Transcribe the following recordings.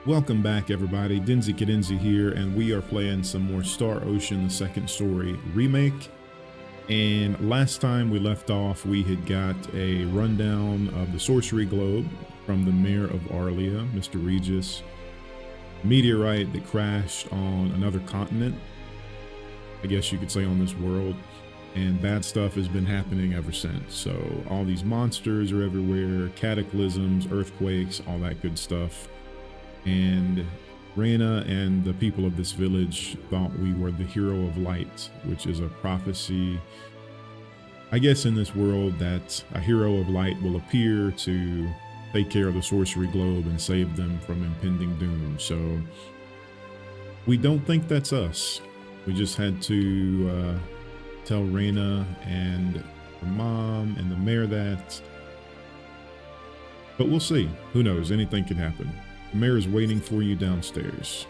Welcome back, everybody. Denzi Cadenzi here, and we are playing some more Star Ocean: The Second Story remake. And last time we left off, we had got a rundown of the sorcery globe from the mayor of Arlia, Mr. Regis. Meteorite that crashed on another continent, I guess you could say on this world, and bad stuff has been happening ever since. So all these monsters are everywhere, cataclysms, earthquakes, all that good stuff. And Reyna and the people of this village thought we were the hero of light, which is a prophecy, I guess, in this world, that a hero of light will appear to take care of the sorcery globe and save them from impending doom. So we don't think that's us. We just had to tell Reyna and her mom and the mayor that. But we'll see. Who knows? Anything can happen. The mayor is waiting for you downstairs.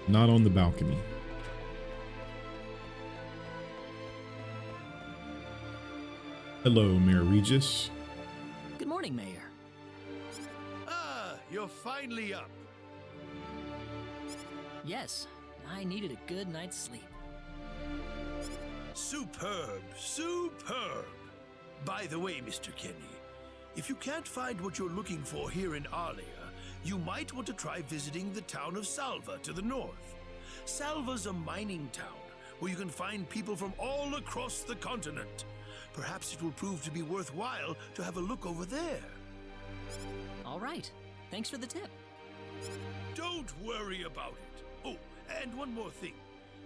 Not on the balcony. Hello, Mayor Regis. Good morning, Mayor. Ah, you're finally up. Yes, I needed a good night's sleep. Superb, superb. By the way, Mr. Kenny, if you can't find what you're looking for here in Arlia, you might want to try visiting the town of Salva to the north. Salva's a mining town where you can find people from all across the continent. Perhaps it will prove to be worthwhile to have a look over there. All right, thanks for the tip. Don't worry about it. Oh, and one more thing.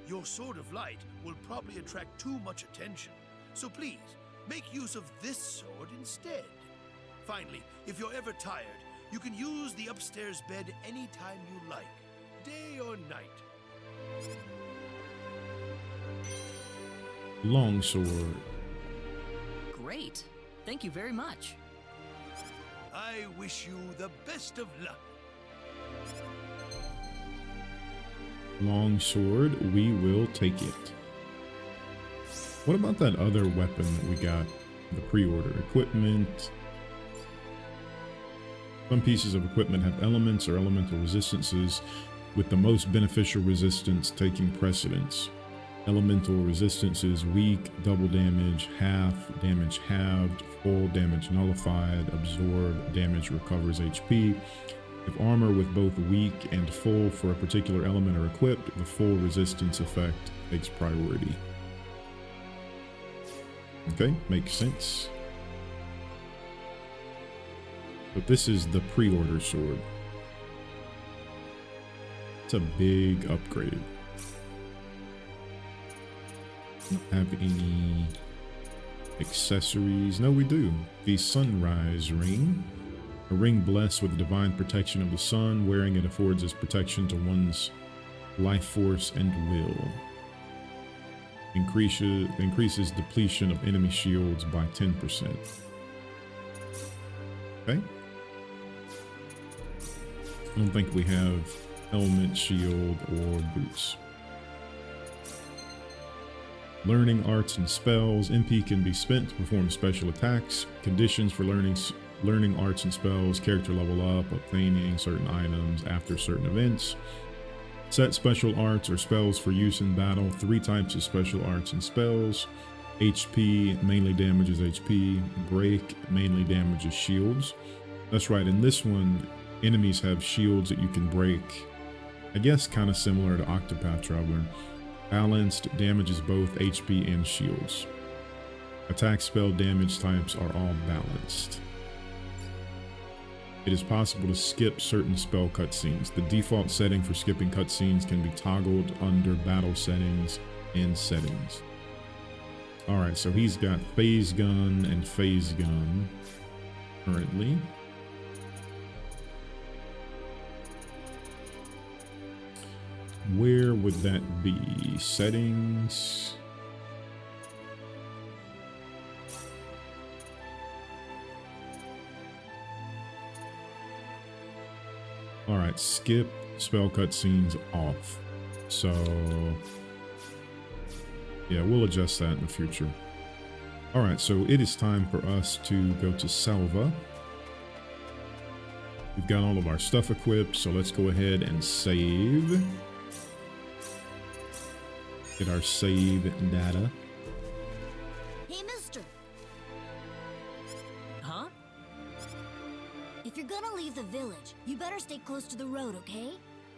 Your sword of light will probably attract too much attention. So please, make use of this sword instead. Finally, if you're ever tired, you can use the upstairs bed anytime you like, day or night. Longsword. Great, thank you very much. I wish you the best of luck. Longsword, we will take it. What about that other weapon that we got? The pre-order equipment. Some pieces of equipment have elements or elemental resistances, with the most beneficial resistance taking precedence. Elemental resistance is weak, double damage, half, damage halved, full damage nullified, absorb, damage recovers HP. If armor with both weak and full for a particular element are equipped, the full resistance effect takes priority. Okay, makes sense. But this is the pre-order sword. It's a big upgrade. Don't have any accessories. No, we do. The Sunrise Ring. A ring blessed with the divine protection of the sun. Wearing it affords us protection to one's life force and will. Increases depletion of enemy shields by 10%. Okay. I don't think we have helmet, shield, or boots. Learning arts and spells. MP can be spent to perform special attacks. Conditions for learning arts and spells: character level up, obtaining certain items after certain events. Set special arts or spells for use in battle. 3 types of special arts and spells. HP mainly damages HP. Break mainly damages shields. That's right, in this one, enemies have shields that you can break. I guess kind of similar to Octopath Traveler. Balanced damages both HP and shields. Attack spell damage types are all balanced. It is possible to skip certain spell cutscenes. The default setting for skipping cutscenes can be toggled under battle settings and settings. Alright, so he's got phase gun and phase gun currently. Where would that be? Settings. All right, skip spell cutscenes off. So yeah, we'll adjust that in the future. All right, so it is time for us to go to Salva. We've got all of our stuff equipped, so let's go ahead and save. Get our save data. Hey, mister. Huh? If you're gonna leave the village, you better stay close to the road, okay?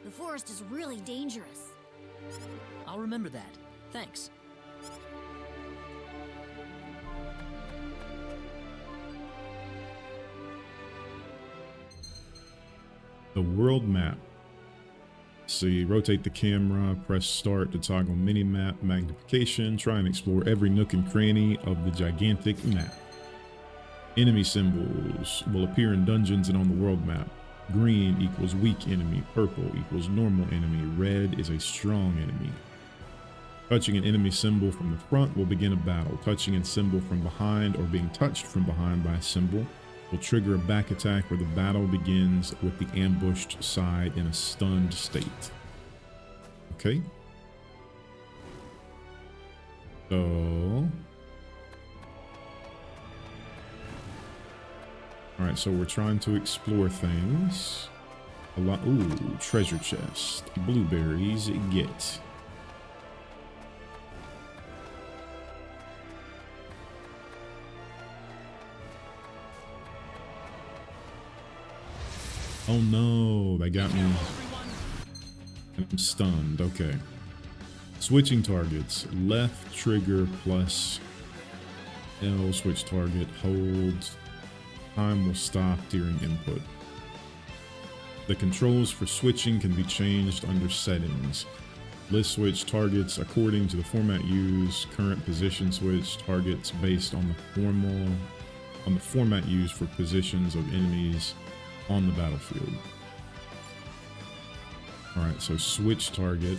The forest is really dangerous. I'll remember that. Thanks. The world map. See, rotate the camera, press start to toggle mini-map magnification. Try and explore every nook and cranny of the gigantic map. Enemy symbols will appear in dungeons and on the world map. Green equals weak enemy, purple equals normal enemy, red is a strong enemy. Touching an enemy symbol from the front will begin a battle. Touching a symbol from behind or being touched from behind by a symbol will trigger a back attack where the battle begins with the ambushed side in a stunned state. Okay. So... Alright, so we're trying to explore things. A lot. Ooh, treasure chest. Blueberries, get. Oh no, they got me. And I'm stunned. Okay. Switching targets. Left trigger plus L, switch target, hold. Time will stop during input. The controls for switching can be changed under settings. List switch targets according to the format used. Current position switch targets based on the format used for positions of enemies on the battlefield. Alright, so switch target.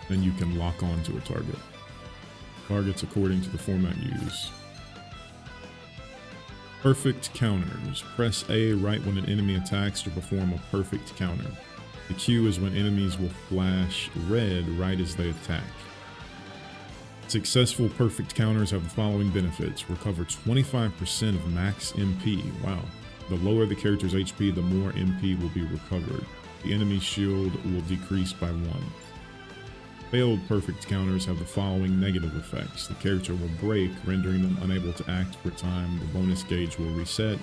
Then you can lock on to a target. Targets according to the format used. Perfect counters. Press A right when an enemy attacks to perform a perfect counter. The Q is when enemies will flash red right as they attack. Successful perfect counters have the following benefits. Recover 25% of max MP. Wow. The lower the character's HP, the more MP will be recovered. The enemy's shield will decrease by 1. Failed perfect counters have the following negative effects. The character will break, rendering them unable to act for time. The bonus gauge will reset.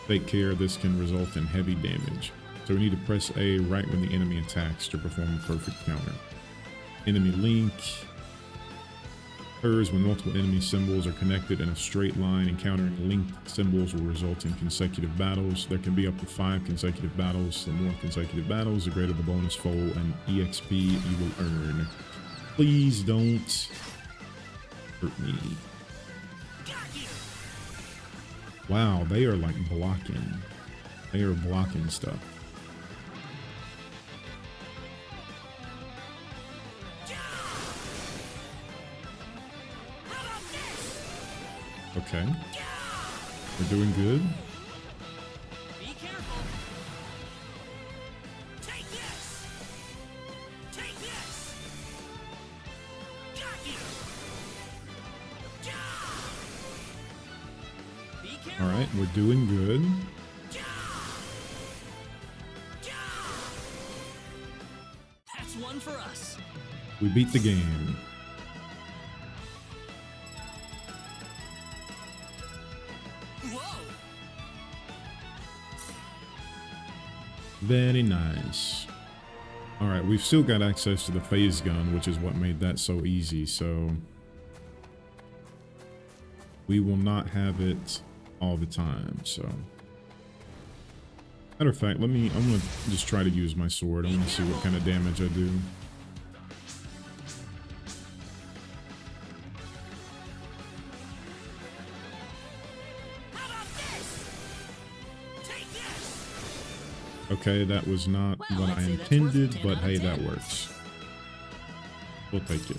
Take care, this can result in heavy damage. So we need to press A right when the enemy attacks to perform a perfect counter. Enemy link occurs when multiple enemy symbols are connected in a straight line. Encountering linked symbols will result in consecutive battles. There can be up to 5 consecutive battles. The more consecutive battles, the greater the bonus foe and EXP you will earn. Please don't hurt me. Wow, they are like blocking. They are blocking stuff. Okay. We're doing good. Be careful. Take this! Take this! Got you! Be careful. All right, we're doing good. That's one for us. We beat the game. Whoa. Very nice. All right, we've still got access to the phase gun, which is what made that so easy. So we will not have it all the time. So matter of fact, I'm gonna just try to use my sword. I want to see what kind of damage I do. Okay, that was not Well, what I'd I say that's worth intended, 10 but out of hey, 10. that works. We'll take it.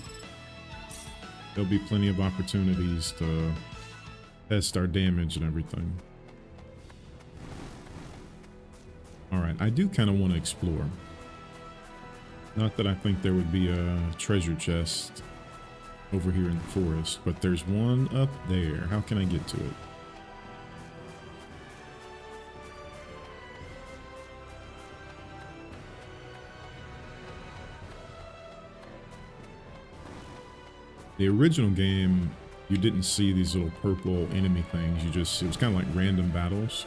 There'll be plenty of opportunities to test our damage and everything. Alright, I do kind of want to explore. Not that I think there would be a treasure chest over here in the forest, but there's one up there. How can I get to it? The original game, you didn't see these little purple enemy things. It was kind of like random battles.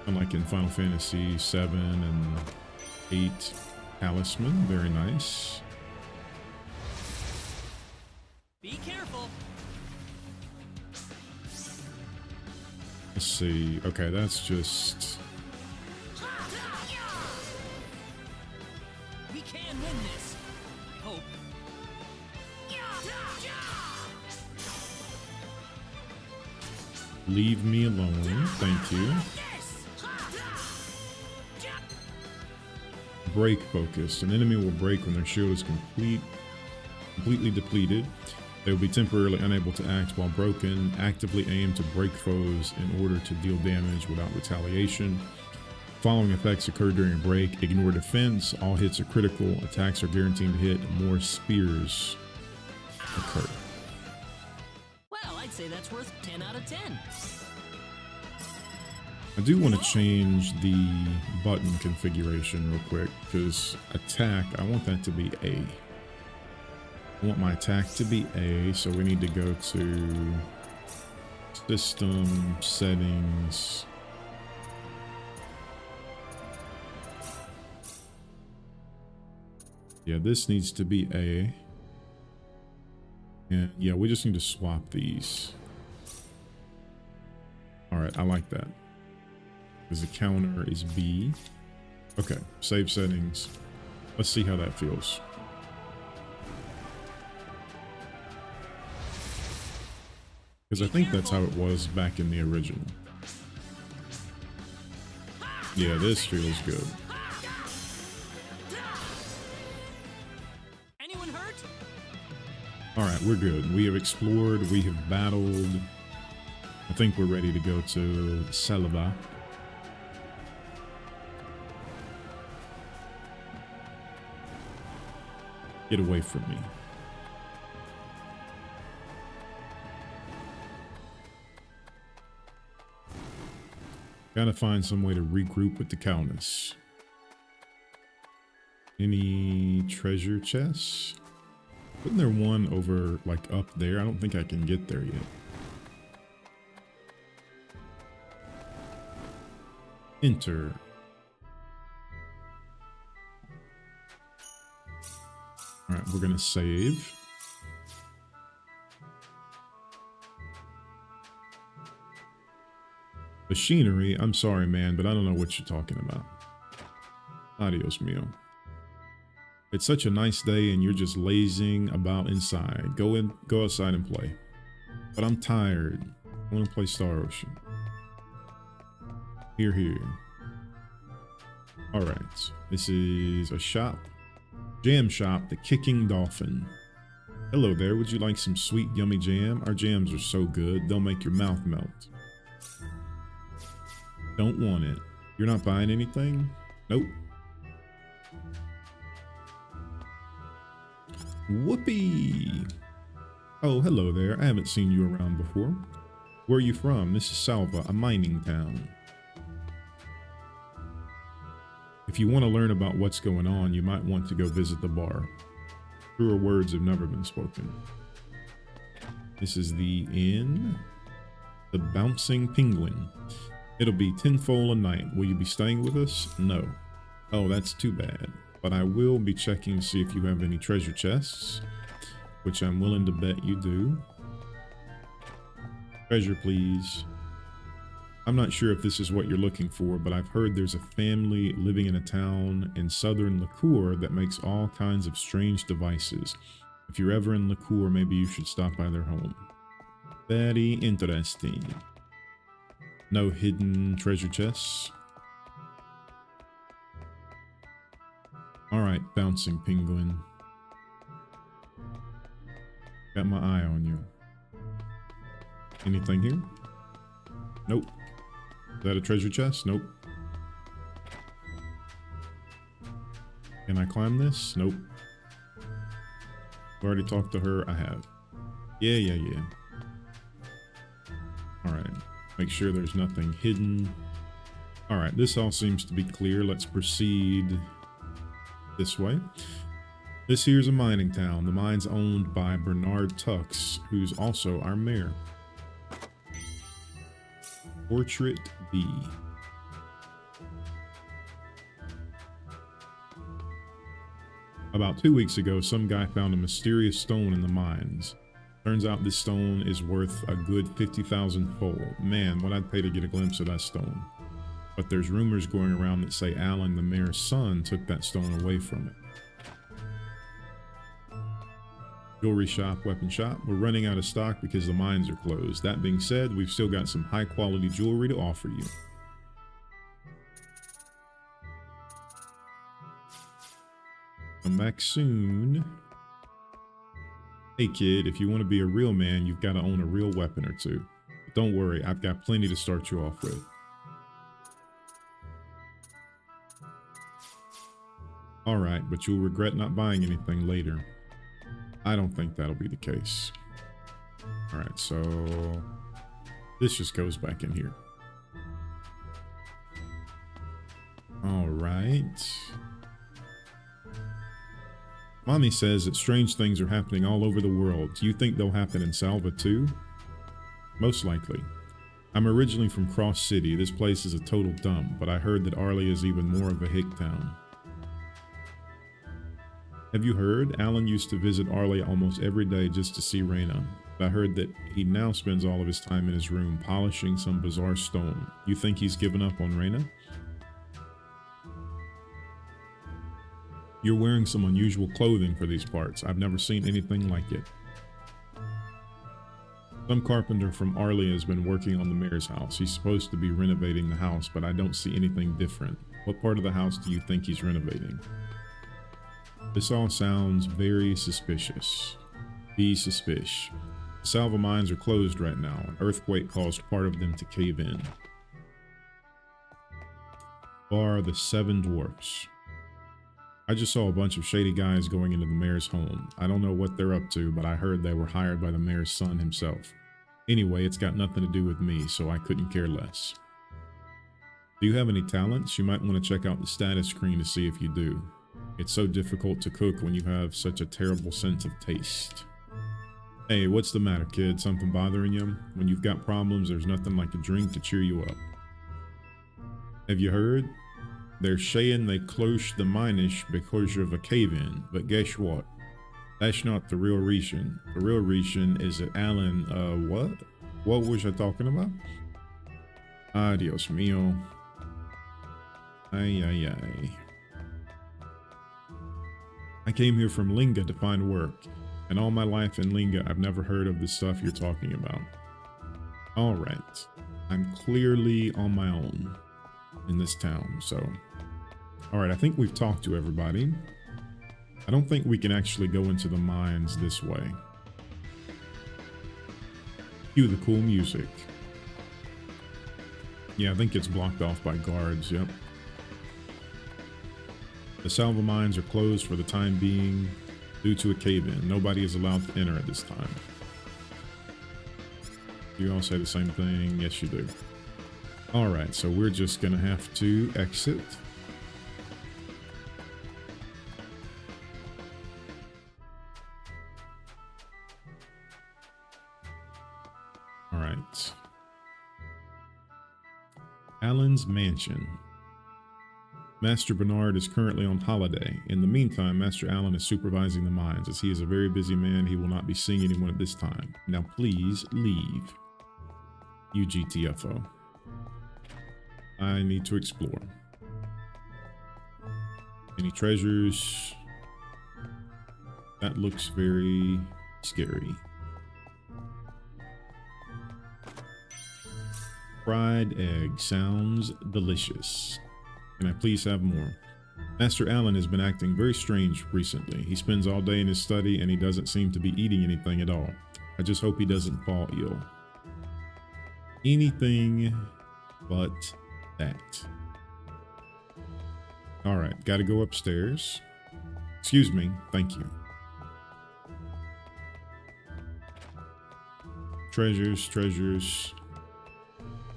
Unlike in Final Fantasy 7 and 8 Talisman. Very nice. Be careful. Let's see. Okay, that's just... We can win this. I hope. Leave me alone. Thank you. Break focus. An enemy will break when their shield is completely depleted. They will be temporarily unable to act while broken. Actively aim to break foes in order to deal damage without retaliation. Following effects occur during a break. Ignore defense. All hits are critical. Attacks are guaranteed to hit. More spears occur. Well, I'd say that's worth 10 out of 10. I do want to change the button configuration real quick, because attack, I want that to be A. I want my attack to be A, so we need to go to System, Settings. Yeah, this needs to be A. And yeah, we just need to swap these. Alright, I like that. Because the counter is B. Okay, save settings. Let's see how that feels. Because I think that's how it was back in the original. Yeah, this feels good. Anyone hurt? Alright, we're good. We have explored, we have battled. I think we're ready to go to Salva. Get away from me. Gotta find some way to regroup with the Countess. Any treasure chests? Isn't there one over, like, up there? I don't think I can get there yet. Enter. Alright, we're gonna save. Machinery, I'm sorry, man, but I don't know what you're talking about. Adios, mio. It's such a nice day and you're just lazing about inside. Go outside and play. But I'm tired. I want to play Star Ocean. Here. Alright, this is a shop. Jam shop, the Kicking Dolphin. Hello there, would you like some sweet yummy jam? Our jams are so good, they'll make your mouth melt. Don't want it. You're not buying anything? Nope. Whoopee! Oh, hello there. I haven't seen you around before. Where are you from? This is Salva, a mining town. If you want to learn about what's going on, you might want to go visit the bar. Truer words have never been spoken. This is the inn. The Bouncing Penguin. It'll be tenfold a night. Will you be staying with us? No. Oh, that's too bad. But I will be checking to see if you have any treasure chests, which I'm willing to bet you do. Treasure, please. I'm not sure if this is what you're looking for, but I've heard there's a family living in a town in southern Liqueur that makes all kinds of strange devices. If you're ever in Liqueur, maybe you should stop by their home. Very interesting. No hidden treasure chests. Alright, Bouncing Penguin. Got my eye on you. Anything here? Nope. Is that a treasure chest? Nope. Can I climb this? Nope. I've already talked to her. I have. Yeah. Alright. Make sure there's nothing hidden. Alright, this all seems to be clear. Let's proceed this way. This here's a mining town. The mine's owned by Bernard Tux, who's also our mayor. Portrait B. About 2 weeks ago, some guy found a mysterious stone in the mines. Turns out this stone is worth a good 50,000 fold. Man, what I'd pay to get a glimpse of that stone. But there's rumors going around that say Alan, the mayor's son, took that stone away from it. Jewelry shop, weapon shop. We're running out of stock because the mines are closed. That being said, we've still got some high quality jewelry to offer you. Come back soon. Hey kid, if you want to be a real man, you've got to own a real weapon or two. But don't worry, I've got plenty to start you off with. Alright, but you'll regret not buying anything later. I don't think that'll be the case. Alright, so this just goes back in here. Alright. Mommy says that strange things are happening all over the world. Do you think they'll happen in Salva too? Most likely. I'm originally from Cross City. This place is a total dump, but I heard that Arlia is even more of a hick town. Have you heard? Alan used to visit Arlia almost every day just to see Reyna. I heard that he now spends all of his time in his room polishing some bizarre stone. You think he's given up on Reyna? You're wearing some unusual clothing for these parts. I've never seen anything like it. Some carpenter from Arlia has been working on the mayor's house. He's supposed to be renovating the house, but I don't see anything different. What part of the house do you think he's renovating? This all sounds very suspicious. Be suspicious. The Salva mines are closed right now. An earthquake caused part of them to cave in. Bar the Seven Dwarfs. I just saw a bunch of shady guys going into the mayor's home. I don't know what they're up to, but I heard they were hired by the mayor's son himself. Anyway, it's got nothing to do with me, so I couldn't care less. Do you have any talents? You might want to check out the status screen to see if you do. It's so difficult to cook when you have such a terrible sense of taste. Hey, what's the matter, kid? Something bothering you? When you've got problems, there's nothing like a drink to cheer you up. Have you heard? They're saying they closed the minish because of a cave-in, but guess what? That's not the real reason. The real reason is that Alan, what? What was I talking about? Dios mío. Ay, ay, ay. I came here from Linga to find work, and all my life in Linga, I've never heard of the stuff you're talking about. Alright. I'm clearly on my own in this town, so... Alright, I think we've talked to everybody. I don't think we can actually go into the mines this way. Cue the cool music. Yeah, I think it's blocked off by guards, yep. The Salva mines are closed for the time being due to a cave-in. Nobody is allowed to enter at this time. You all say the same thing? Yes, you do. Alright, so we're just gonna have to exit. Alright. Alan's mansion. Master Bernard is currently on holiday. In the meantime, Master Alan is supervising the mines. As he is a very busy man, he will not be seeing anyone at this time. Now please leave. UGTFO. I need to explore. Any treasures? That looks very scary. Fried egg sounds delicious. Can I please have more? Master Alan has been acting very strange recently. He spends all day in his study and he doesn't seem to be eating anything at all. I just hope he doesn't fall ill. Anything but that. Alright, gotta go upstairs. Excuse me, thank you. Treasures, treasures.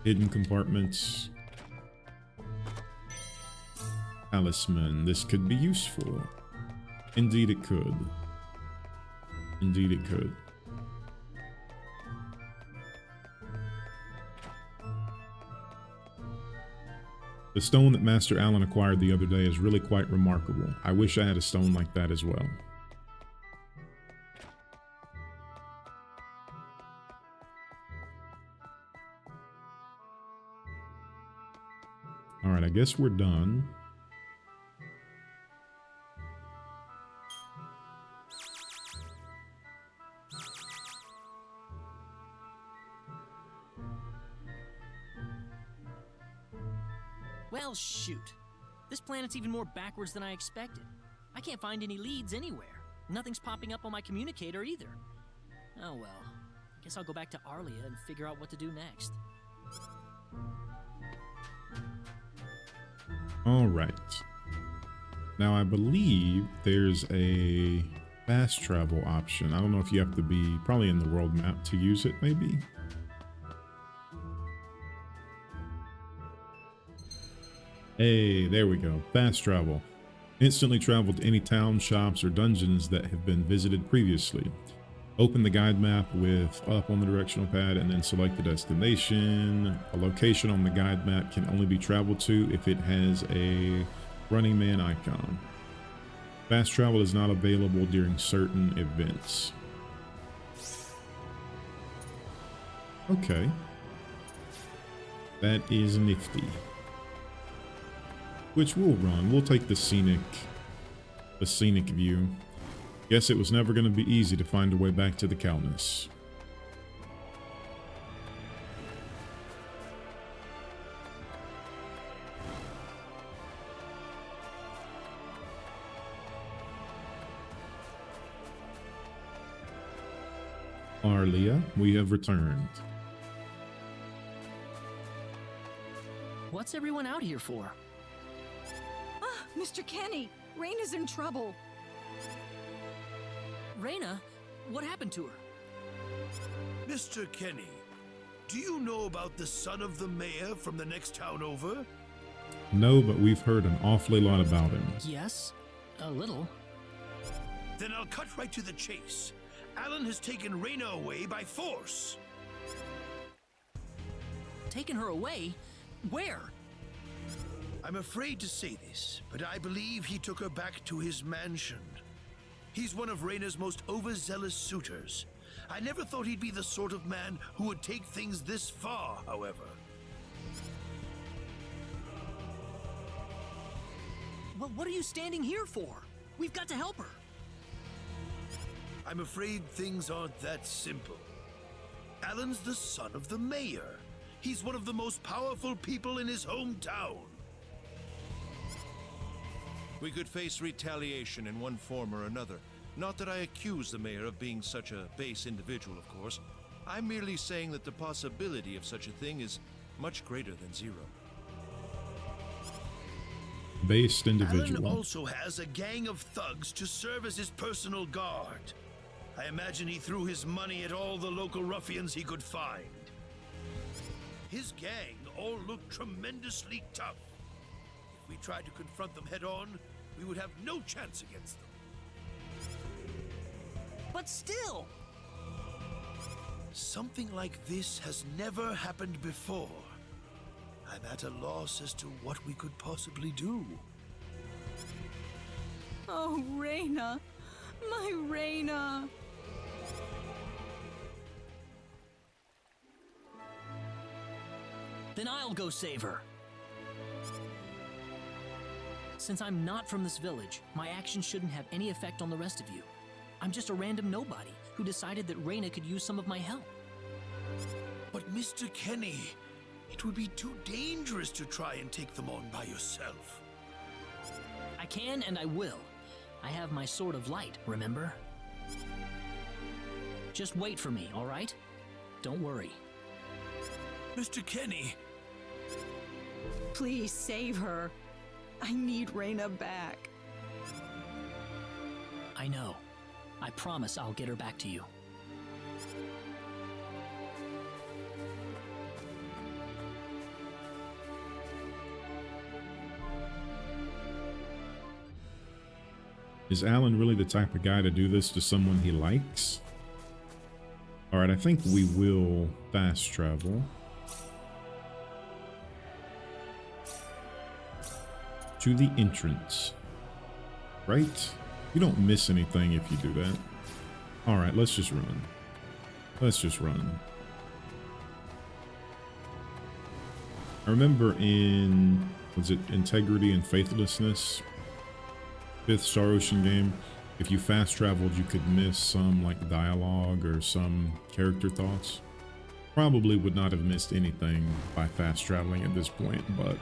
Hidden compartments. Talisman, this could be useful. Indeed it could. Indeed it could. The stone that Master Allen acquired the other day is really quite remarkable. I wish I had a stone like that as well. All right, I guess we're done. Well, shoot. This planet's even more backwards than I expected. I can't find any leads anywhere. Nothing's popping up on my communicator either. Oh well. I guess I'll go back to Arlia and figure out what to do next. All right. Now, I believe there's a fast travel option. I don't know if you have to be probably in the world map to use it, maybe. Hey, there we go. Fast travel. Instantly travel to any town, shops, or dungeons that have been visited previously. Open the guide map with up on the directional pad and then select the destination. A location on the guide map can only be traveled to if it has a running man icon. Fast travel is not available during certain events. Okay. That is nifty. Which we'll run. We'll take the scenic view. Guess it was never going to be easy to find a way back to the Calnus. Arlia, we have returned. What's everyone out here for? Ah, Mr. Kenny, Rain is in trouble. Reyna? What happened to her? Mr. Kenny, do you know about the son of the mayor from the next town over? No, but we've heard an awfully lot about him. Yes, a little. Then I'll cut right to the chase. Alan has taken Reyna away by force. Taken her away? Where? I'm afraid to say this, but I believe he took her back to his mansion. He's one of Reyna's most overzealous suitors. I never thought he'd be the sort of man who would take things this far, however. Well, what are you standing here for? We've got to help her. I'm afraid things aren't that simple. Alan's the son of the mayor. He's one of the most powerful people in his hometown. We could face retaliation in one form or another. Not that I accuse the mayor of being such a base individual, of course. I'm merely saying that the possibility of such a thing is much greater than zero. Based individual. Alan also has a gang of thugs to serve as his personal guard. I imagine he threw his money at all the local ruffians he could find. His gang all look tremendously tough. If we tried to confront them head on, we would have no chance against them. But still! Something like this has never happened before. I'm at a loss as to what we could possibly do. Oh, Reyna. My Reyna. Then I'll go save her. Since I'm not from this village, my actions shouldn't have any effect on the rest of you. I'm just a random nobody who decided that Reyna could use some of my help. But Mr. Kenny, it would be too dangerous to try and take them on by yourself. I can and I will. I have my sword of light, remember? Just wait for me, all right? Don't worry. Mr. Kenny! Please save her. I need Reyna back. I know. I promise I'll get her back to you. Is Alan really the type of guy to do this to someone he likes? All right, I think we will fast travel to the entrance, right? You don't miss anything if you do that. All right, let's just run. Let's just run. I remember in, was it Integrity and Faithlessness? 5th Star Ocean game, if you fast traveled, you could miss some like dialogue or some character thoughts. Probably would not have missed anything by fast traveling at this point, but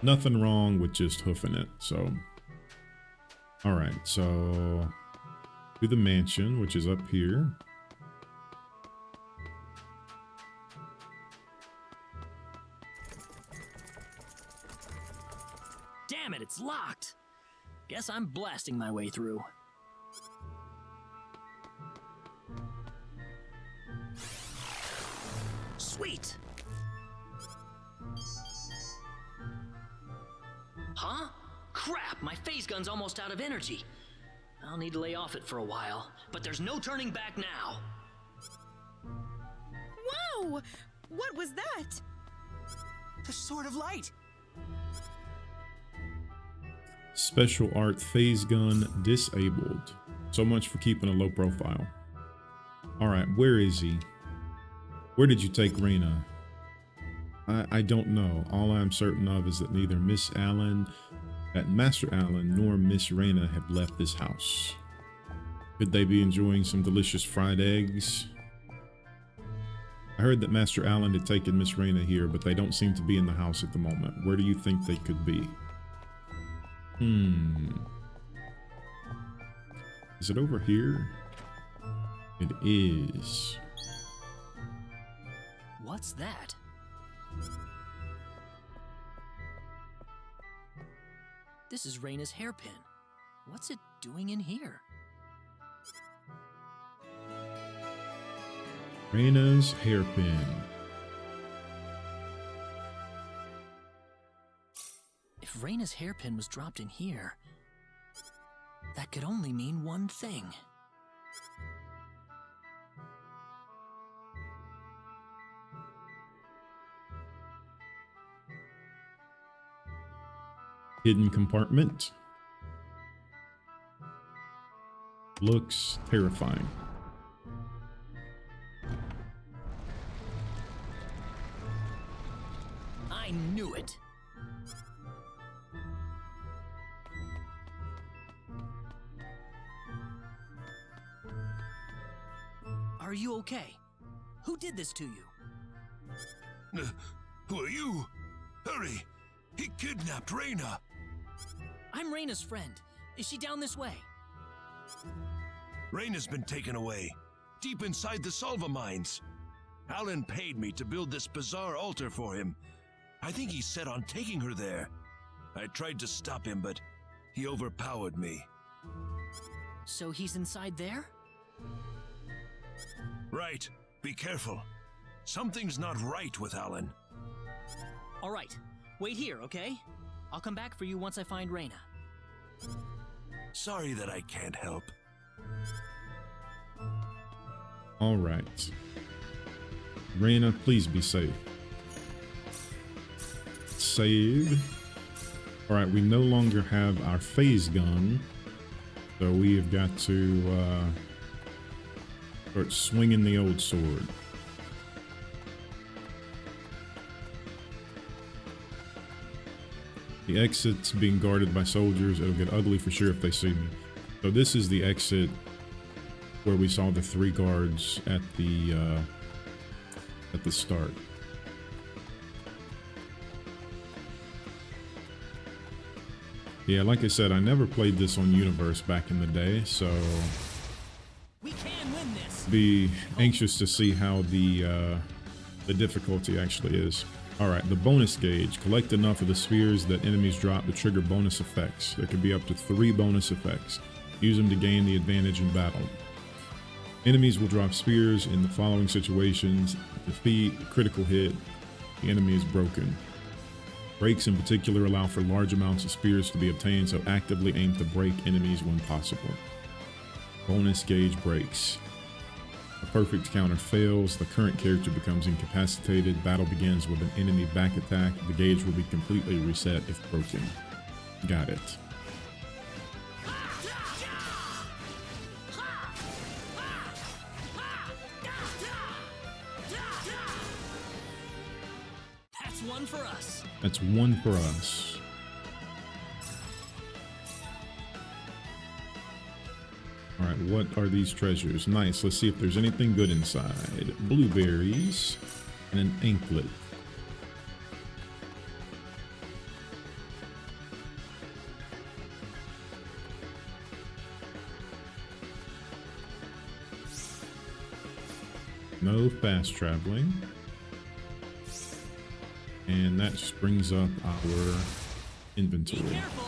nothing wrong with just hoofing it. So, all right, so to the mansion, which is up here. Damn it, it's locked. Guess I'm blasting my way through. Sweet. Huh? Crap, my phase gun's almost out of energy. I'll need to lay off it for a while, but there's no turning back now. Whoa! What was that? The Sword of Light. Special art phase gun disabled. So much for keeping a low profile. All right, where is he? Where did you take Reyna? I don't know. All I'm certain of is that neither Master Allen nor Miss Reyna have left this house. Could they be enjoying some delicious fried eggs? I heard that Master Allen had taken Miss Reyna here, but they don't seem to be in the house at the moment. Where do you think they could be? Is it over here? It is. What's that? This is Reyna's hairpin. What's it doing in here? Reyna's hairpin. If Reyna's hairpin was dropped in here, that could only mean one thing. Hidden compartment. Looks terrifying. I knew it. Are you okay? Who did this to you? Who are you? Hurry! He kidnapped Reyna! I'm Reyna's friend. Is she down this way? Reyna's been taken away, deep inside the Salva mines. Alan paid me to build this bizarre altar for him. I think he's set on taking her there. I tried to stop him, but he overpowered me. So he's inside there? Right. Be careful. Something's not right with Alan. All right. Wait here, okay? I'll come back for you once I find Reyna. Sorry that I can't help. All right. Reyna, please be safe. Save. All right, we no longer have our phase gun, so we have got to start swinging the old sword. The exit's being guarded by soldiers. It'll get ugly for sure if they see me. So this is the exit where we saw the 3 guards at the start. Yeah, like I said, I never played this on Universe back in the day, so We can win this. be anxious to see how the difficulty actually is. All right, the bonus gauge. Collect enough of the spheres that enemies drop to trigger bonus effects. There could be up to 3 bonus effects. Use them to gain the advantage in battle. Enemies will drop spears in the following situations. Defeat, critical hit, the enemy is broken. Breaks in particular allow for large amounts of spears to be obtained, so actively aim to break enemies when possible. Bonus gauge breaks. A perfect counter fails, the current character becomes incapacitated. Battle begins with an enemy back attack. The gauge will be completely reset if broken. Got it. That's one for us. That's one for us. All right, what are these treasures? Nice. Let's see if there's anything good inside. Blueberries and an anklet. No fast traveling. And that just brings up our inventory. Be careful.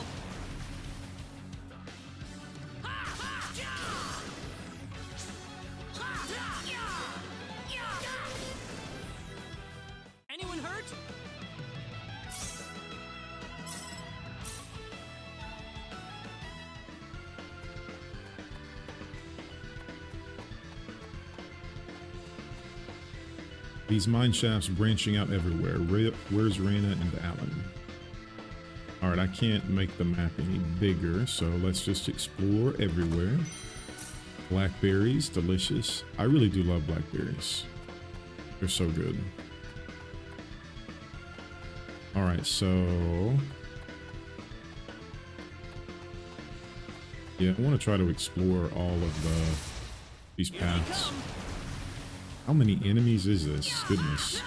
Anyone hurt? These mine shafts branching out everywhere. Where's Raina and Alan? All right, I can't make the map any bigger, so let's just explore everywhere. Blackberries, delicious. I really do love blackberries. They're so good. All right, so yeah, I want to try to explore all of these paths. How many enemies is this? Goodness.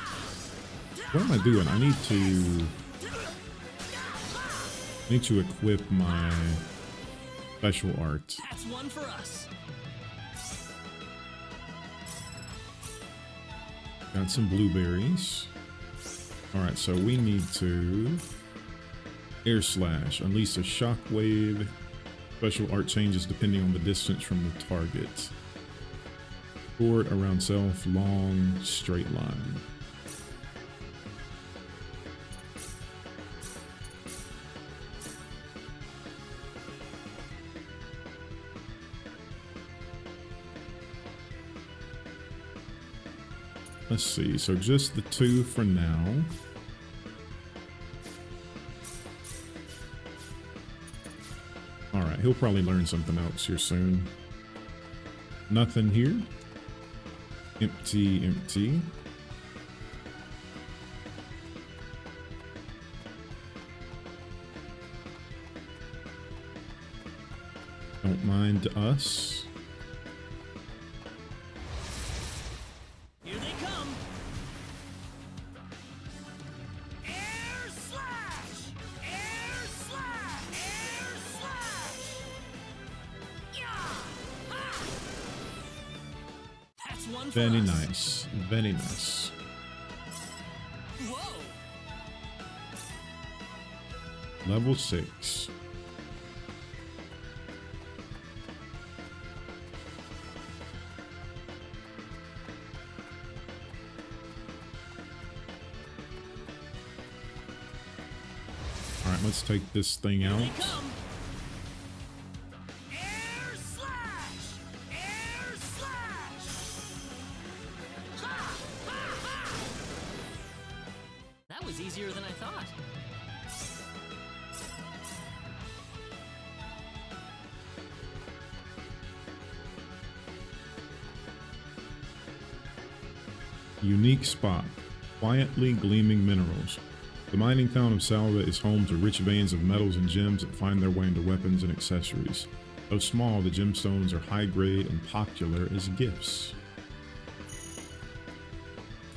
What am I doing? I need to equip my special art. That's one for us. Got some blueberries. Alright, so we need to air slash. Unleash a shockwave. Special art changes depending on the distance from the target. Forward, around self, long, straight line. Let's see, so just the two for now. Alright, he'll probably learn something else here soon. Nothing here. Empty, empty. Don't mind us. Here they come. Air slash! Air slash! Air slash! Yeah! Ha! That's one for Very us. nice. Very nice. Whoa! Level 6. Alright, let's take this thing out. Here they come. Air slash! Air slash! Ha! Ha! Ha! That was easier than I thought. Unique spot. Quietly gleaming minerals. The mining town of Salva is home to rich veins of metals and gems that find their way into weapons and accessories. Though small, the gemstones are high grade and popular as gifts.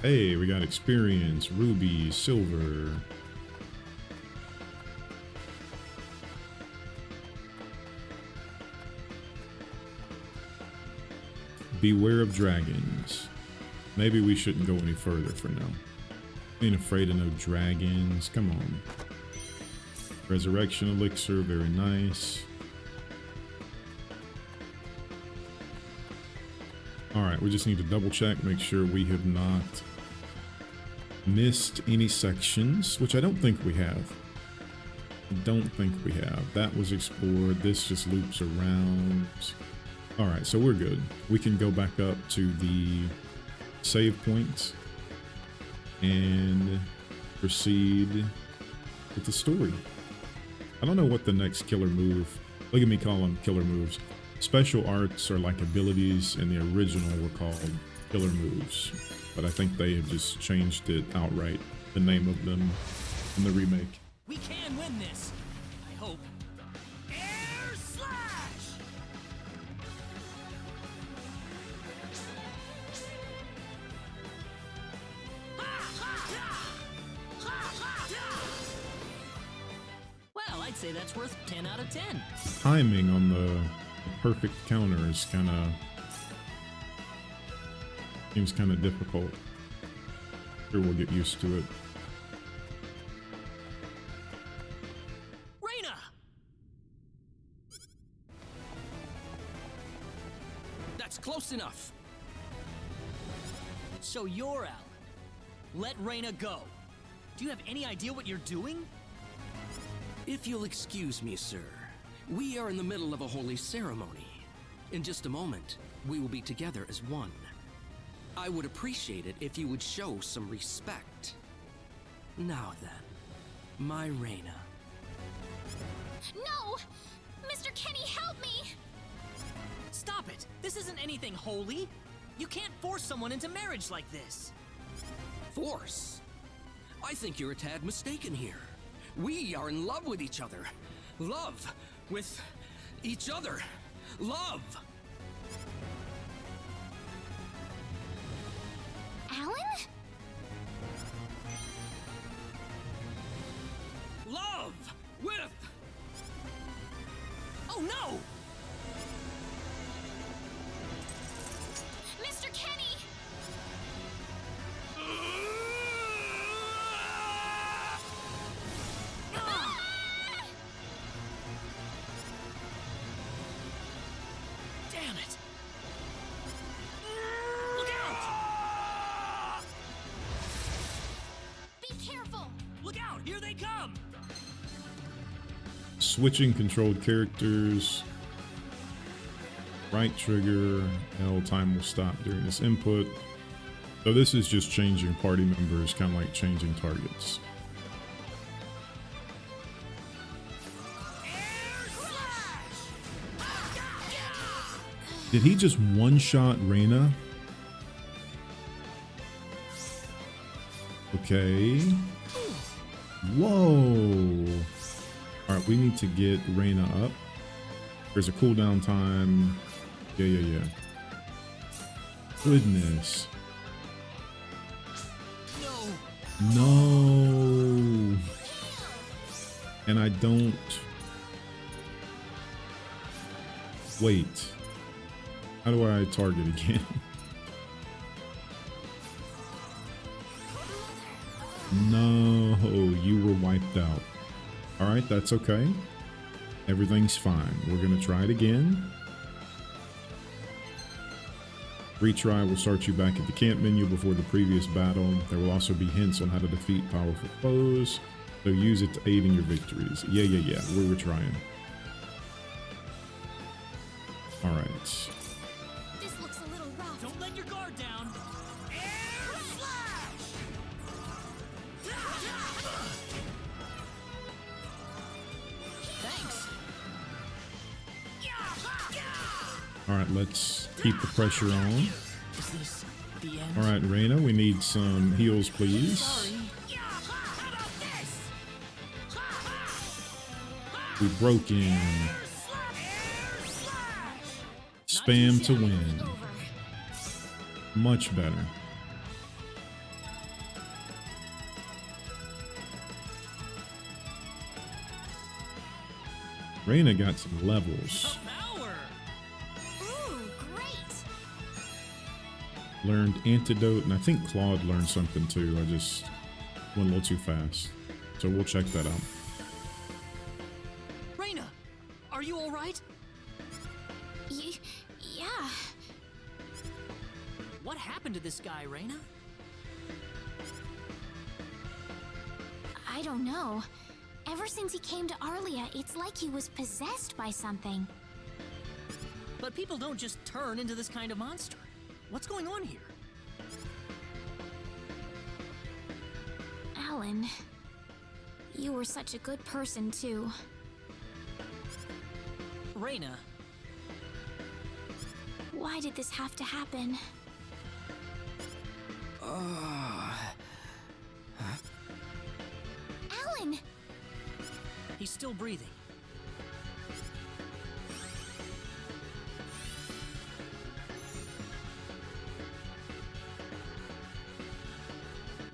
Hey, we got experience, rubies, silver. Beware of dragons. Maybe we shouldn't go any further for now. Ain't afraid of no dragons. Come on. Resurrection elixir, very nice. Alright, we just need to double check, make sure we have not missed any sections, which I don't think we have. I don't think we have. That was explored. This just loops around. All right, so we're good. We can go back up to the save point and proceed with the story. I don't know what the next killer move. Look at me call them killer moves. Special arts are like abilities, and the original were called killer moves. But I think they have just changed it outright, the name of them in the remake. We can win this. I hope. Air slash! Well, I'd say that's worth 10 out of 10. Timing on the perfect counter is kind of seems kind of difficult. Sure, we'll get used to it. Reina! That's close enough. So you're Alan. Let Reina go. Do you have any idea what you're doing? If you'll excuse me, sir, we are in the middle of a holy ceremony. In just a moment, we will be together as one. I would appreciate it if you would show some respect. Now then, my Reina. No! Mr. Kenny, help me! Stop it! This isn't anything holy. You can't force someone into marriage like this. Force? I think you're a tad mistaken here. We are in love with each other. Love with each other. Love! Alan? Love with... Oh no! Mr. Kenny! Damn it! Look out! Be careful! Look out! Here they come! Switching controlled characters. Right trigger, L time will stop during this input. So this is just changing party members, kind of like changing targets. Did he just one-shot Reina? Okay. Whoa. All right, we need to get Reina up. There's a cooldown time. Yeah. Goodness. No. And I don't... Wait. How do I target again? No, you were wiped out. All right, that's okay. Everything's fine. We're gonna try it again. Retry will start you back at the camp menu before the previous battle. There will also be hints on how to defeat powerful foes, so use it to aid in your victories. Yeah. We were trying. All right. This looks a little rough. Don't let your guard down! Air slash! Thanks. All right, let's keep the pressure on. Is this the end? All right, Reina, we need some heals, please. Sorry. We broke in. Spam to win. Much better. Reina got some levels. Power! Ooh, great! Learned antidote, and I think Claude learned something too. I just went a little too fast. So we'll check that out. Reina, are you all right? Yeah. What happened to this guy, Reina? I don't know. Ever since he came to Arlia, it's like he was possessed by something. But people don't just turn into this kind of monster. What's going on here? Alan, you were such a good person, too. Reina, Why did this have to happen? Alan! he's still breathing.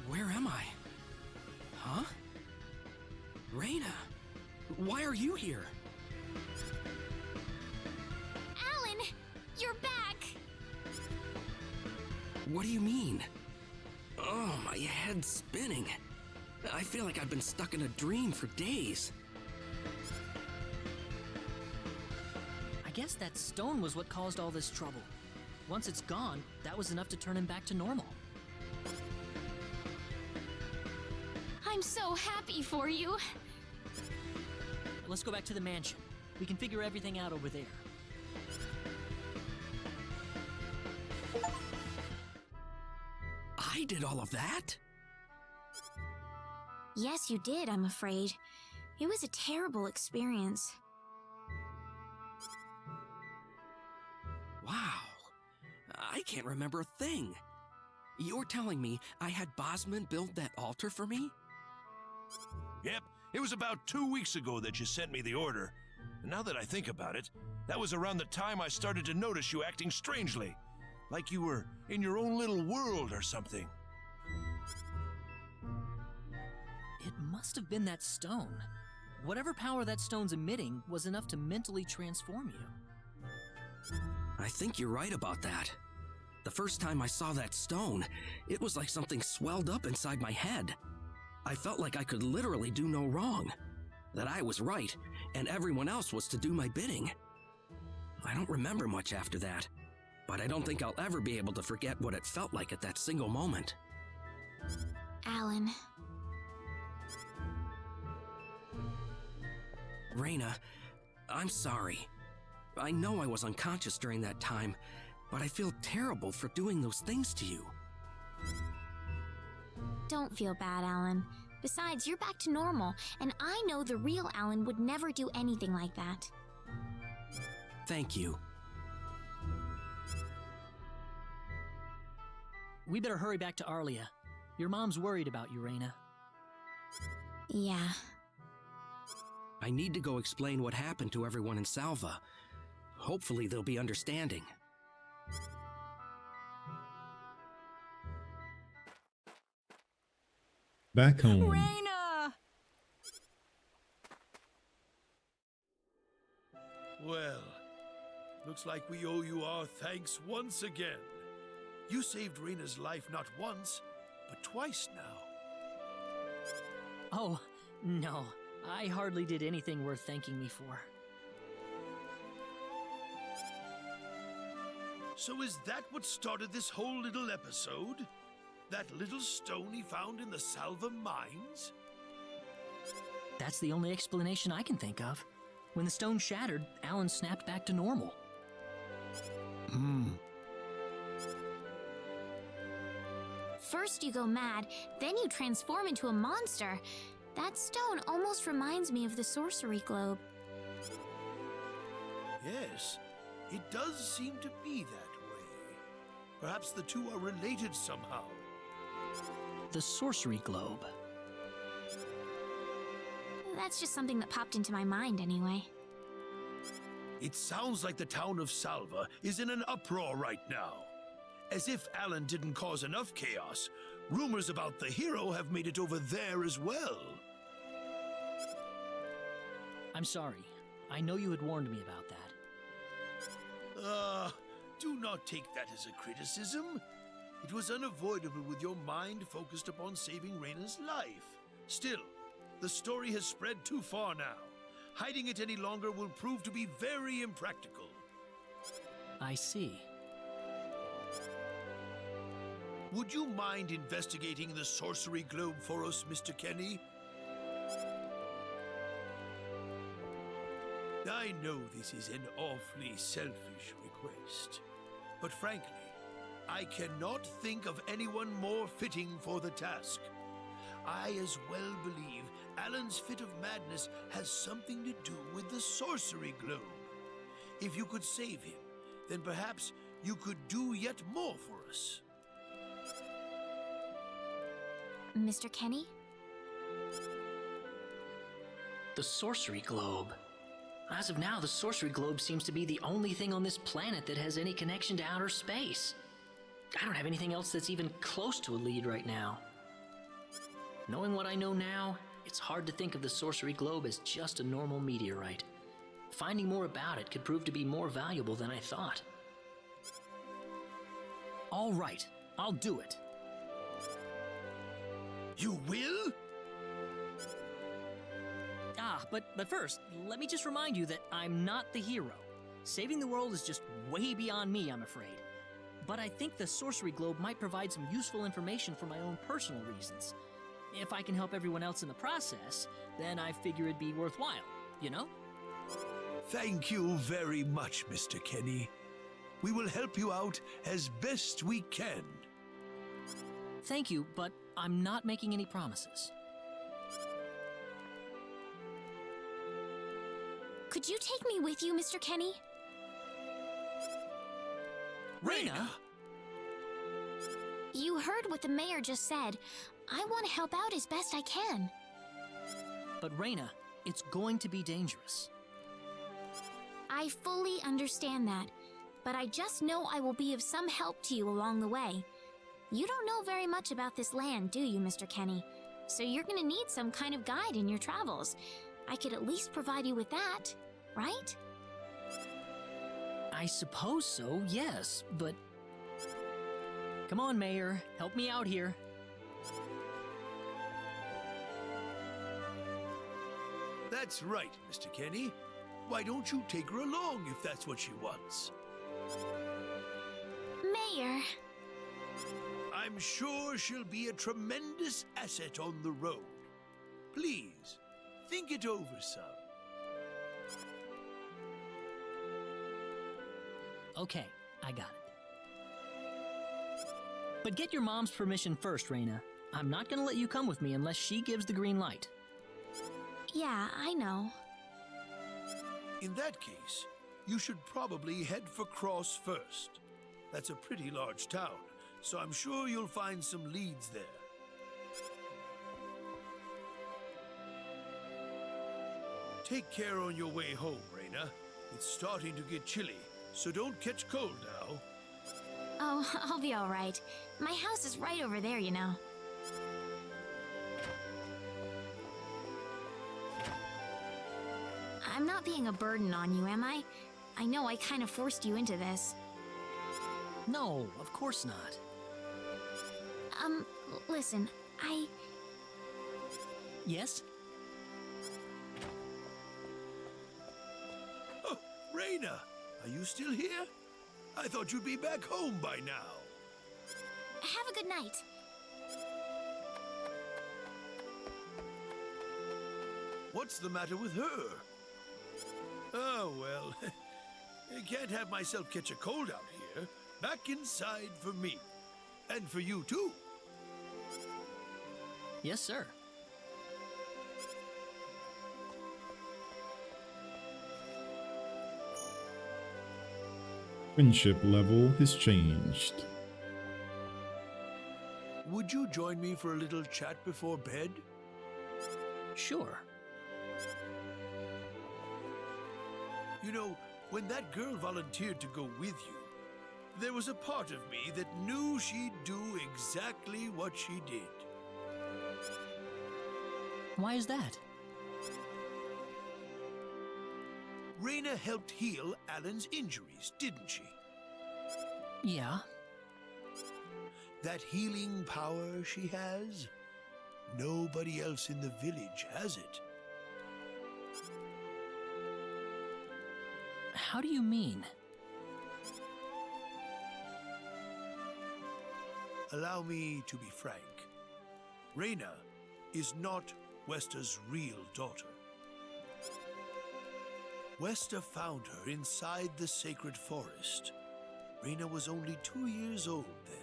Where am I? Huh? Reina, why are you here? Alan! You're back! What do you mean? Oh, my head's spinning. I feel like I've been stuck in a dream for days. I guess that stone was what caused all this trouble. Once it's gone, that was enough to turn him back to normal. I'm so happy for you. Let's go back to the mansion. We can figure everything out over there. I did all of that? Yes, you did, I'm afraid. It was a terrible experience. Wow. I can't remember a thing. You're telling me I had Bosman build that altar for me? Yep, it was about 2 weeks ago that you sent me the order. And now that I think about it, that was around the time I started to notice you acting strangely. Like you were in your own little world or something. It must have been that stone. Whatever power that stone's emitting was enough to mentally transform you. I think you're right about that. The first time I saw that stone, it was like something swelled up inside my head. I felt like I could literally do no wrong. That I was right, and everyone else was to do my bidding. I don't remember much after that, but I don't think I'll ever be able to forget what it felt like at that single moment. Alan, Reina, I'm sorry. I know I was unconscious during that time, but I feel terrible for doing those things to you. don't feel bad, Alan. Besides, you're back to normal, and I know the real Alan would never do anything like that. Thank you. We better hurry back to Arlia. Your mom's worried about you, Reina. Yeah. I need to go explain what happened to everyone in Salva. Hopefully they'll be understanding. Back home. Reina! Well, looks like we owe you our thanks once again. You saved Reina's life not once, but twice now. Oh, no. I hardly did anything worth thanking me for. So is that what started this whole little episode? That little stone he found in the Salva mines? That's the only explanation I can think of. When the stone shattered, Alan snapped back to normal. First you go mad, then you transform into a monster. That stone almost reminds me of the sorcery globe. Yes, it does seem to be that way. Perhaps the two are related somehow. The sorcery globe. That's just something that popped into my mind anyway. It sounds like the town of Salva is in an uproar right now. As if Alan didn't cause enough chaos, rumors about the hero have made it over there as well. I'm sorry. I know you had warned me about that. Do not take that as a criticism. It was unavoidable with your mind focused upon saving Reina's life. Still, the story has spread too far now. Hiding it any longer will prove to be very impractical. I see. Would you mind investigating the sorcery globe for us, Mr. Kenny? I know this is an awfully selfish request, but frankly, I cannot think of anyone more fitting for the task. I as well believe Alan's fit of madness has something to do with the sorcery globe. If you could save him, then perhaps you could do yet more for us. Mr. Kenny? The sorcery globe. As of now, the sorcery globe seems to be the only thing on this planet that has any connection to outer space. I don't have anything else that's even close to a lead right now. Knowing what I know now, it's hard to think of the sorcery globe as just a normal meteorite. Finding more about it could prove to be more valuable than I thought. All right, I'll do it. You will? But first, let me just remind you that I'm not the hero. Saving the world is just way beyond me, I'm afraid. But I think the sorcery globe might provide some useful information for my own personal reasons. If I can help everyone else in the process, then I figure it'd be worthwhile, you know? Thank you very much, Mr. Kenny. We will help you out as best we can. Thank you, but I'm not making any promises. Could you take me with you, Mr. Kenny? Raina! You heard what the mayor just said. I want to help out as best I can. But Raina, it's going to be dangerous. I fully understand that, but I just know I will be of some help to you along the way. You don't know very much about this land, do you, Mr. Kenny? So you're gonna need some kind of guide in your travels. I could at least provide you with that, right? I suppose so, yes, but... Come on, Mayor, help me out here. That's right, Mr. Kenny. Why don't you take her along if that's what she wants? Mayor. I'm sure she'll be a tremendous asset on the road. Please, think it over some. Okay, I got it. But get your mom's permission first, Raina. I'm not gonna let you come with me unless she gives the green light. Yeah, I know. In that case, you should probably head for Cross first. That's a pretty large town, so I'm sure you'll find some leads there. Take care on your way home, Raina. It's starting to get chilly, so don't catch cold now. Oh, I'll be all right. My house is right over there, you know. I'm not being a burden on you, am I? I know I kind of forced you into this. No, of course not. Listen, Yes? Oh, Raina, are you still here? I thought you'd be back home by now. Have a good night. What's the matter with her? Oh, well, I can't have myself catch a cold out here. Back inside for me. And for you, too. Yes, sir. Friendship level has changed. Would you join me for a little chat before bed? Sure. You know, when that girl volunteered to go with you, there was a part of me that knew she'd do exactly what she did. Why is that? Raina helped heal Alan's injuries, didn't she? Yeah. That healing power she has, nobody else in the village has it. How do you mean? Allow me to be frank. Raina is not Wester's real daughter. Westa found her inside the sacred forest. Reyna was only 2 years old then.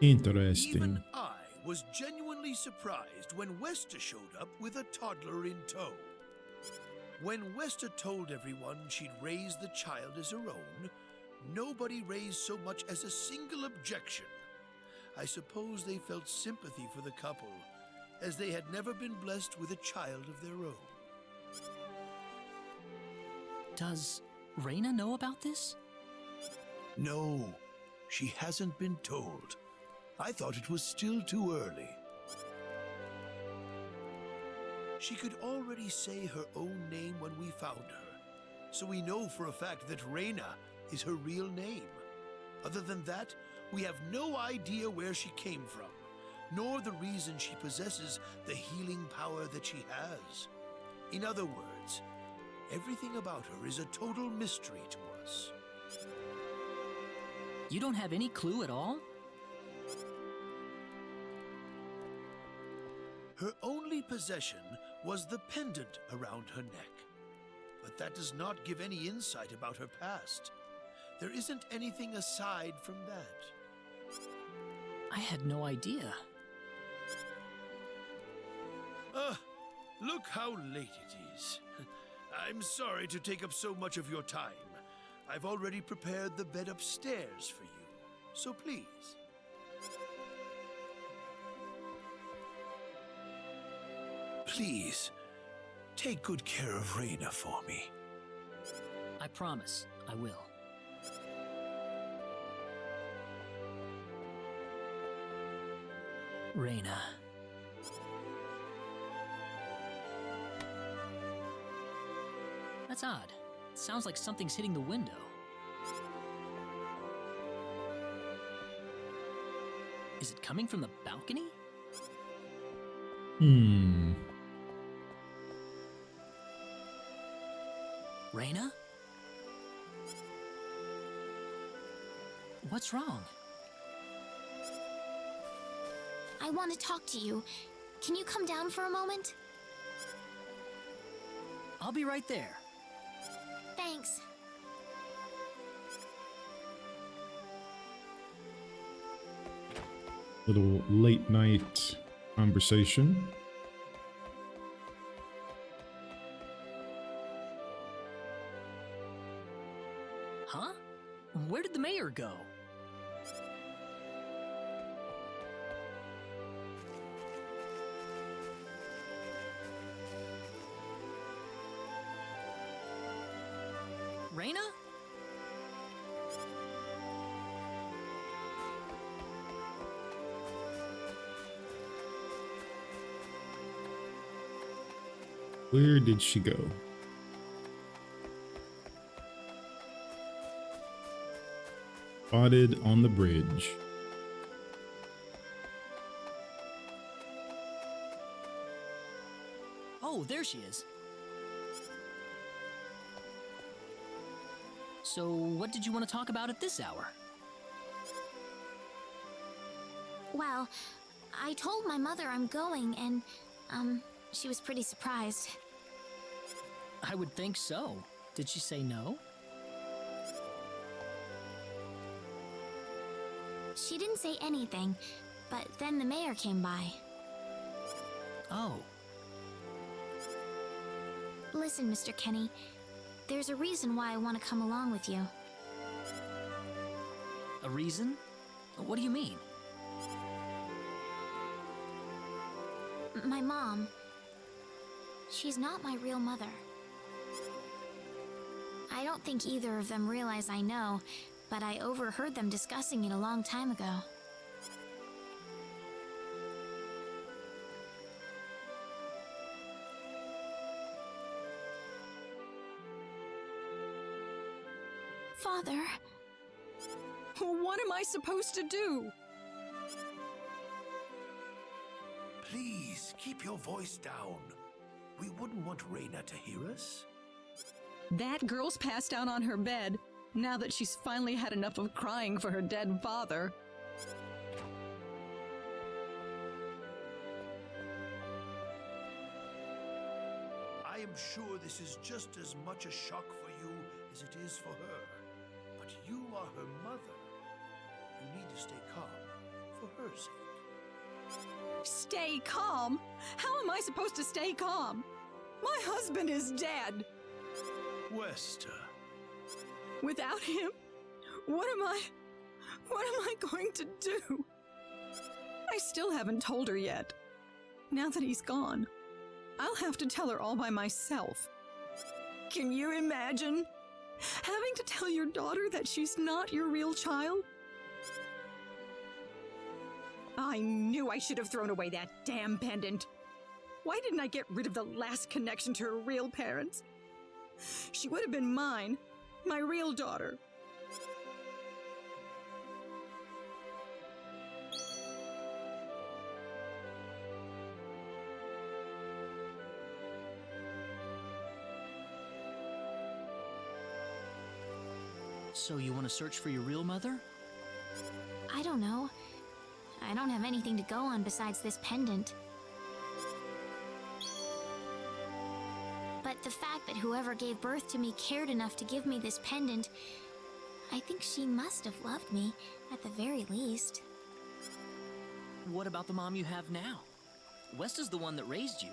Interesting. Even I was genuinely surprised when Westa showed up with a toddler in tow. When Westa told everyone she'd raised the child as her own, nobody raised so much as a single objection. I suppose they felt sympathy for the couple, as they had never been blessed with a child of their own. Does Reyna know about this? No, she hasn't been told. I thought it was still too early. She could already say her own name when we found her, so we know for a fact that Reyna is her real name. Other than that, we have no idea where she came from, nor the reason she possesses the healing power that she has. In other words, everything about her is a total mystery to us. You don't have any clue at all? Her only possession was the pendant around her neck. But that does not give any insight about her past. There isn't anything aside from that. I had no idea. Look how late it is. I'm sorry to take up so much of your time. I've already prepared the bed upstairs for you, so please. Please, take good care of Reyna for me. I promise, I will. Reyna. That's odd. It sounds like something's hitting the window. Is it coming from the balcony? Reyna? What's wrong? I want to talk to you. Can you come down for a moment? I'll be right there. Thanks. Little late night conversation. Huh? Where did the mayor go? Reyna? Where did she go? Spotted on the bridge. Oh, there she is. So, what did you want to talk about at this hour? Well, I told my mother I'm going, and, she was pretty surprised. I would think so. Did she say no? She didn't say anything, but then the mayor came by. Oh. Listen, Mr. Kenny, there's a reason why I want to come along with you. A reason? What do you mean? My mom. She's not my real mother. I don't think either of them realize I know, but I overheard them discussing it a long time ago. Father. What am I supposed to do? Please, keep your voice down. We wouldn't want Reyna to hear us. That girl's passed out on her bed, now that she's finally had enough of crying for her dead father. I am sure this is just as much a shock for you as it is for her. But you are her mother. You need to stay calm for her sake. Stay calm? How am I supposed to stay calm? My husband is dead. Wester. Without him, what am I going to do? I still haven't told her yet. Now that he's gone, I'll have to tell her all by myself. Can you imagine having to tell your daughter that she's not your real child? I knew I should have thrown away that damn pendant. Why didn't I get rid of the last connection to her real parents? She would have been mine, my real daughter. So you want to search for your real mother? I don't know. I don't have anything to go on besides this pendant. But the fact that whoever gave birth to me cared enough to give me this pendant, I think she must have loved me, at the very least. What about the mom you have now? West is the one that raised you.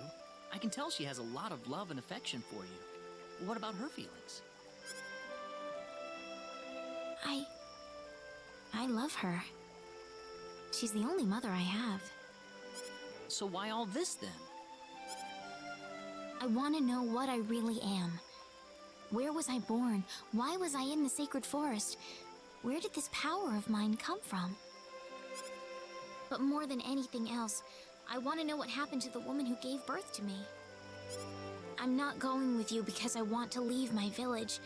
I can tell she has a lot of love and affection for you. What about her feelings? I love her. She's the only mother I have. So why all this then? I want to know what I really am. Where was I born? Why was I in the sacred forest? Where did this power of mine come from? But more than anything else, I want to know what happened to the woman who gave birth to me. I'm not going with you because I want to leave my village.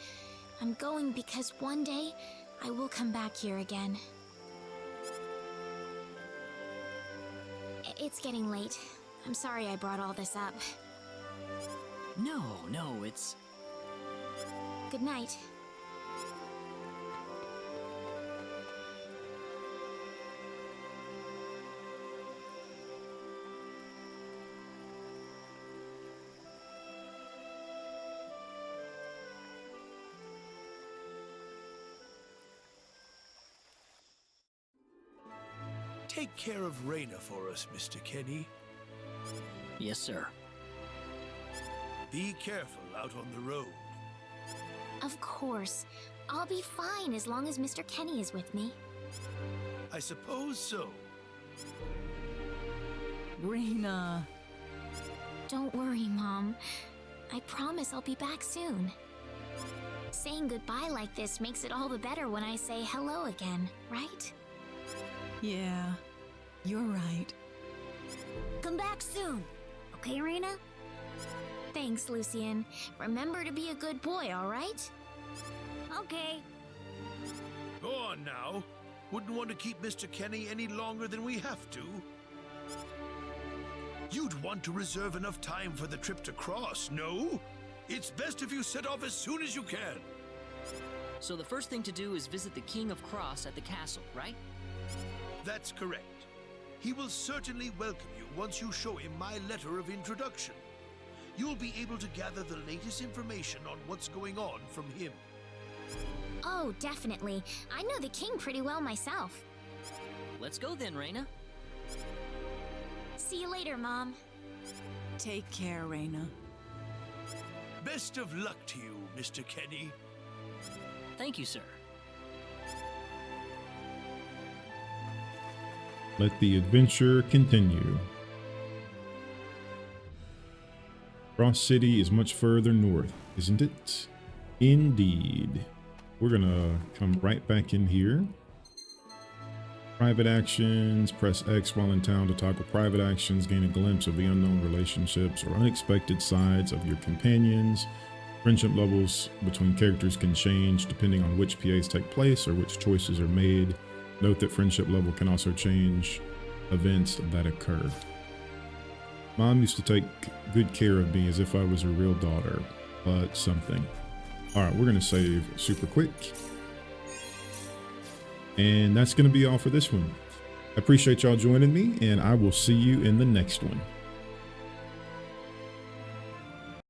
I'm going because one day I will come back here again. It's getting late. I'm sorry I brought all this up. No, it's... Good night. Take care of Reyna for us, Mr. Kenny. Yes, sir. Be careful out on the road. Of course. I'll be fine as long as Mr. Kenny is with me. I suppose so. Reyna. Don't worry, Mom. I promise I'll be back soon. Saying goodbye like this makes it all the better when I say hello again, right? Yeah, you're right. Come back soon. Okay, Reyna? Thanks, Lucian. Remember to be a good boy, all right? Okay. Go on now. Wouldn't want to keep Mr. Kenny any longer than we have to. You'd want to reserve enough time for the trip to Cross, no? It's best if you set off as soon as you can. So the first thing to do is visit the King of Cross at the castle, right? That's correct. He will certainly welcome you once you show him my letter of introduction. You'll be able to gather the latest information on what's going on from him. Oh, definitely. I know the king pretty well myself. Let's go then, Reyna. See you later, Mom. Take care, Reyna. Best of luck to you, Mr. Kenny. Thank you, sir. Let the adventure continue. Cross City is much further north, isn't it? Indeed. We're gonna come right back in here. Private actions, press X while in town to toggle private actions, gain a glimpse of the unknown relationships or unexpected sides of your companions. Friendship levels between characters can change depending on which PAs take place or which choices are made. Note that friendship level can also change events that occur. Mom used to take good care of me as if I was her real daughter, but something. All right, we're going to save super quick. And that's going to be all for this one. I appreciate y'all joining me, and I will see you in the next one.